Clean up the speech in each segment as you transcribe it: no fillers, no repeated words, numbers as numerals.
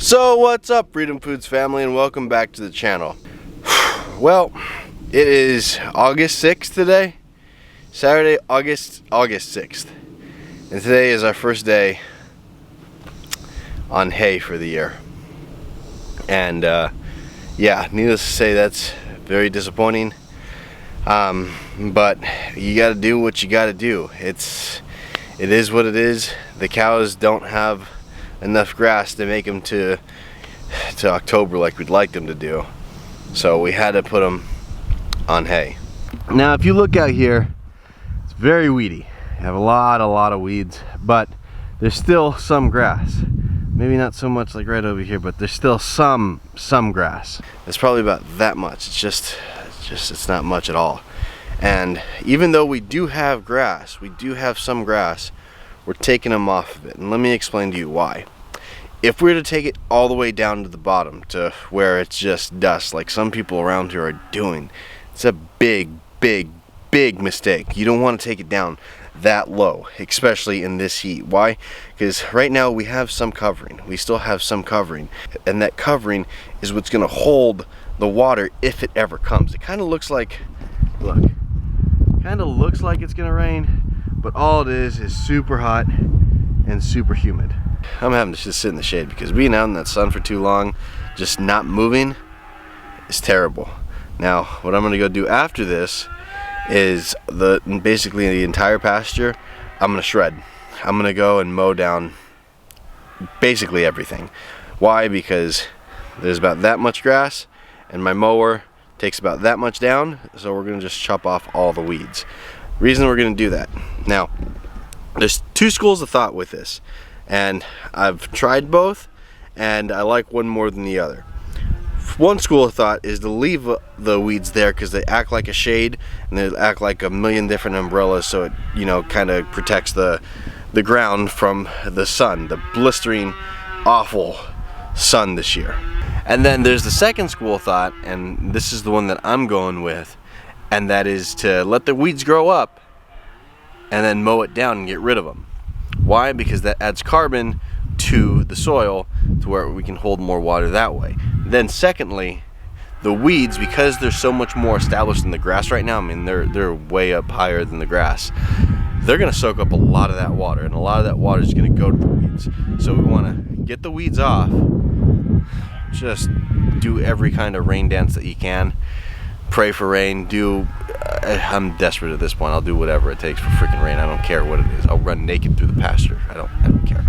So what's up, Freedom Foods family, and welcome back to the channel. Well, it is August 6th today, Saturday, August 6th, and today is our first day on hay for the year. And yeah, needless to say, that's very disappointing. But you got to do what you got to do. It is what it is. The cows don't have enough grass to make them to October like we'd like them to do, so we had to put them on hay. Now if you look out here, it's very weedy. You have a lot of weeds, but there's still some grass. Maybe not so much like right over here, but there's still some grass. It's probably about that much. It's not much at all. And even though we do have grass, we do have some grass, we're taking them off of it. And let me explain to you why. If we were to take it all the way down to the bottom to where it's just dust, like some people around here are doing, it's a big mistake. You don't want to take it down that low, especially in this heat. Why? Because right now we have some covering. We still have some covering, and that covering is what's going to hold the water if it ever comes. It kind of looks like, look, kind of looks like it's going to rain, but all it is super hot and super humid. I'm having to just sit in the shade because being out in that sun for too long, just not moving, is terrible. Now, what I'm going to go do after this is basically the entire pasture. I'm going to shred. I'm going to go and mow down basically everything. Why? Because there's about that much grass, and my mower takes about that much down, so we're going to just chop off all the weeds. Reason we're going to do that. Now, there's two schools of thought with this, and I've tried both, and I like one more than the other. One school of thought is to leave the weeds there because they act like a shade, and they act like a million different umbrellas, so it, you know, kind of protects the ground from the sun, the blistering, awful sun this year. And then there's the second school of thought, and this is the one that I'm going with, and that is to let the weeds grow up and then mow it down and get rid of them. Why? Because that adds carbon to the soil to where we can hold more water that way. Then secondly, the weeds, because they're so much more established than the grass right now, I mean they're way up higher than the grass, they're going to soak up a lot of that water, and a lot of that water is going to go to the weeds. So we want to get the weeds off, just do every kind of rain dance that you can, pray for rain, I'm desperate at this point. I'll do whatever it takes for freaking rain. I don't care what it is. I'll run naked through the pasture. I don't care.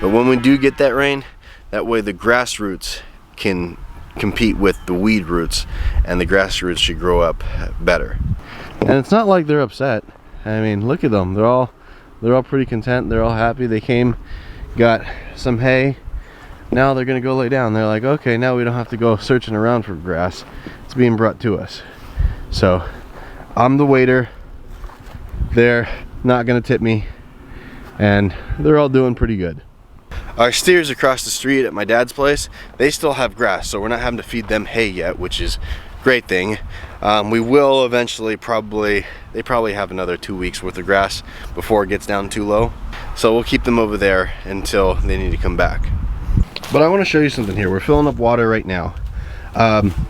But when we do get that rain, that way the grass roots can compete with the weed roots, and the grass roots should grow up better. And it's not like they're upset. I mean, look at them. They're all pretty content. They're all happy. They came, got some hay. Now they're gonna go lay down. They're like, okay, now we don't have to go searching around for grass. It's being brought to us. So I'm the waiter. They're not gonna tip me, and they're all doing pretty good. Our steers across the street at my dad's place, they still have grass, so we're not having to feed them hay yet, which is a great thing. We will eventually they probably have another 2 weeks worth of grass before it gets down too low. So we'll keep them over there until they need to come back. But I want to show you something here. We're filling up water right now.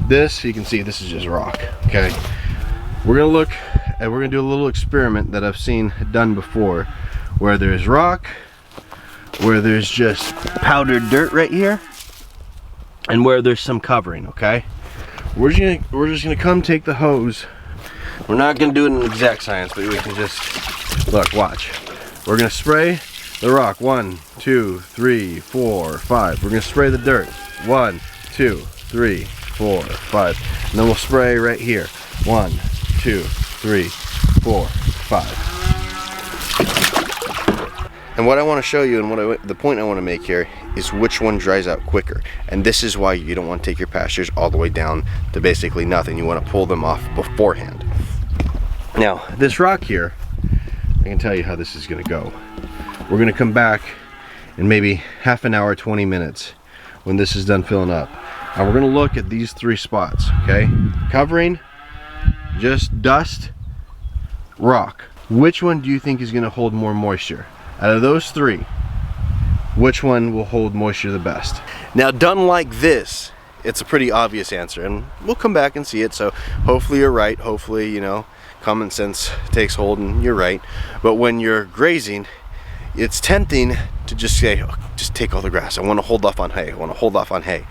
This, you can see, this is just rock, okay? We're gonna look, and we're gonna do a little experiment that I've seen done before, where there's rock, where there's just powdered dirt right here, and where there's some covering, okay? We're just gonna come take the hose. We're not gonna do it in exact science, but we can just, look, watch. We're gonna spray the rock, 1, 2, 3, 4, 5. We're gonna spray the dirt, 1, 2, 3, 4, 5. And then we'll spray right here, 1, 2, 3, 4, 5. And what I want to show you, and the point I want to make here, is which one dries out quicker. And this is why you don't want to take your pastures all the way down to basically nothing. You want to pull them off beforehand. Now, this rock here, I can tell you how this is going to go. We're going to come back in maybe half an hour, 20 minutes, when this is done filling up. And we're going to look at these 3 spots, okay? Covering, just dust, rock. Which one do you think is going to hold more moisture? Out of those 3, which one will hold moisture the best. Now done like this, it's a pretty obvious answer, and we'll come back and see it, so hopefully you're right. Hopefully, you know, common sense takes hold and you're right. But when you're grazing, it's tempting to just say, oh, just take all the grass. I want to hold off on hay. I want to hold off on hay.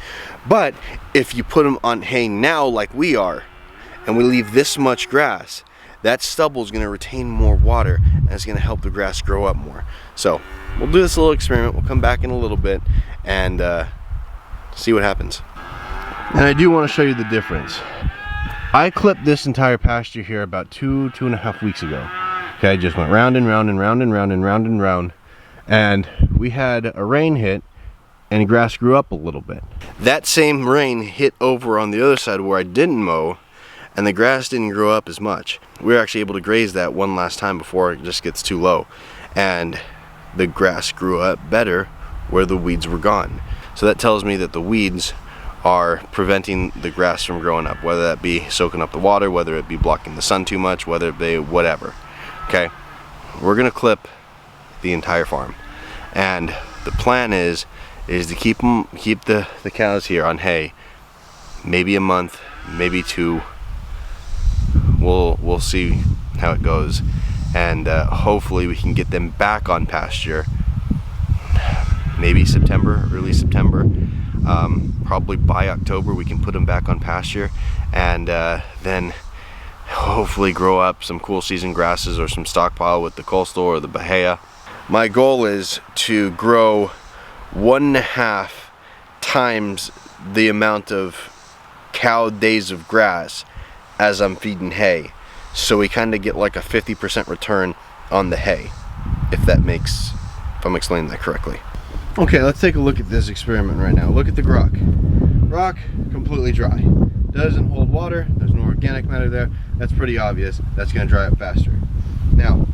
But if you put them on hay now like we are, and we leave this much grass, that stubble is going to retain more water, and it's going to help the grass grow up more. So we'll do this little experiment. We'll come back in a little bit and see what happens. And I do want to show you the difference. I clipped this entire pasture here about two and a half weeks ago. Okay, I just went round and round and round and round and round and round, and we had a rain hit and the grass grew up a little bit. That same rain hit over on the other side where I didn't mow, and the grass didn't grow up as much. We were actually able to graze that one last time before it just gets too low, and the grass grew up better where the weeds were gone. So that tells me that the weeds are preventing the grass from growing up, whether that be soaking up the water, whether it be blocking the sun too much, whether it be whatever. Okay, we're gonna clip the entire farm, and the plan is to keep the cows here on hay, maybe a month, maybe 2. We'll see how it goes, and hopefully we can get them back on pasture maybe September, early September. Probably by October we can put them back on pasture, and then hopefully grow up some cool season grasses or some stockpile with the coastal or the bahia. My goal is to grow 1.5 times the amount of cow days of grass as I'm feeding hay, so we kind of get like a 50% return on the hay, if I'm explaining that correctly. Okay, let's take a look at this experiment right now. Look at the rock. Rock, completely dry. Doesn't hold water, there's no organic matter there. That's pretty obvious. That's gonna dry up faster. Now,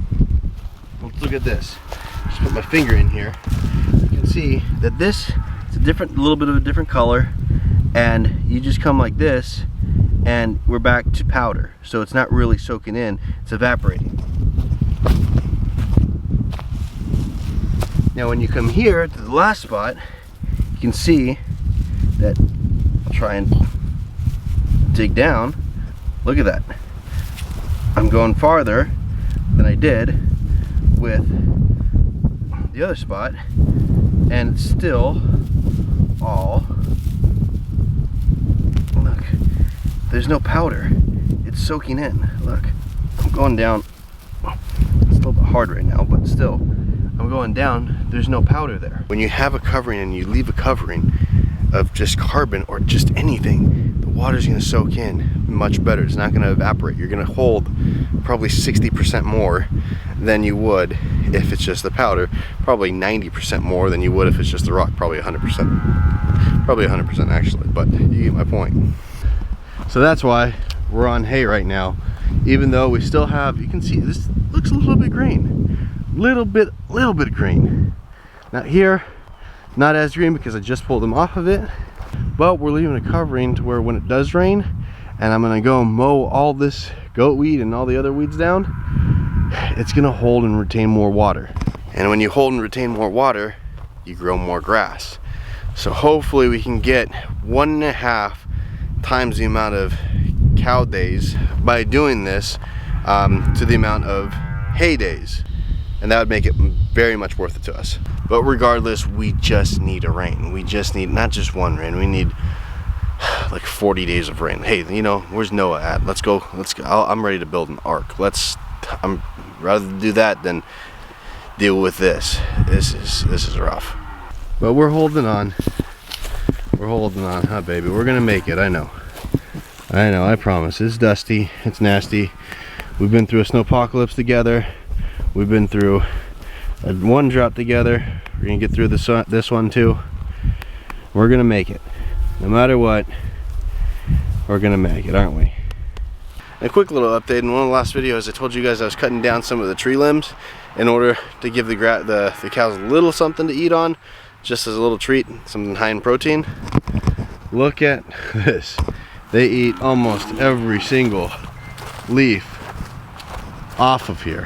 let's look at this. Just put my finger in here. You can see that this is a little bit of a different color, and you just come like this, and we're back to powder. So it's not really soaking in, it's evaporating. Now when you come here to the last spot, you can see that, I'll try and dig down. Look at that. I'm going farther than I did with the other spot, and it's still all, look, there's no powder. It's soaking in. Look, I'm going down. It's a little bit hard right now, but still, I'm going down. There's no powder there. When you have a covering and you leave a covering of just carbon or just anything, the water's gonna soak in much better. It's not gonna evaporate. You're gonna hold probably 60% more than you would if it's just the powder, probably 90% more than you would if it's just the rock, probably 100%. Probably 100% actually, but you get my point. So that's why we're on hay right now, even though we still have, you can see this looks a little bit green. Little bit of green. Not here, not as green because I just pulled them off of it, but we're leaving a covering to where when it does rain, and I'm gonna go mow all this goat weed and all the other weeds down, it's gonna hold and retain more water. And when you hold and retain more water, you grow more grass. So hopefully we can get 1.5 times the amount of cow days by doing this to the amount of hay days, and that would make it very much worth it to us. But regardless, we just need a rain. We just need not just one rain, we need like 40 days of rain. Hey, you know, where's Noah at? Let's go. I'm ready to build an ark. I'm rather do that than deal with this. This is rough, but we're holding on. We're holding on, huh, baby? We're gonna make it. I know, I promise. It's dusty, it's nasty. We've been through a snowpocalypse together. We've been through one drought together. We're gonna get through this one too. We're gonna make it. No matter what, we're gonna make it, aren't we? A quick little update. In one of the last videos, I told you guys I was cutting down some of the tree limbs in order to give the cows a little something to eat on, just as a little treat, something high in protein. Look at this. They eat almost every single leaf off of here,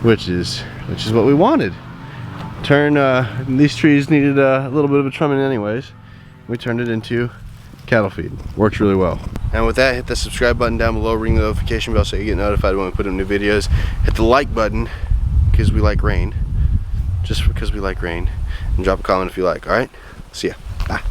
which is what we wanted. These trees needed a little bit of a trimming anyways. We turned it into cattle feed. Works really well. And with that, hit the subscribe button down below, ring the notification bell so you get notified when we put up new videos. Hit the like button because we like rain. Just because we like rain. And drop a comment if you like, alright? See ya. Bye.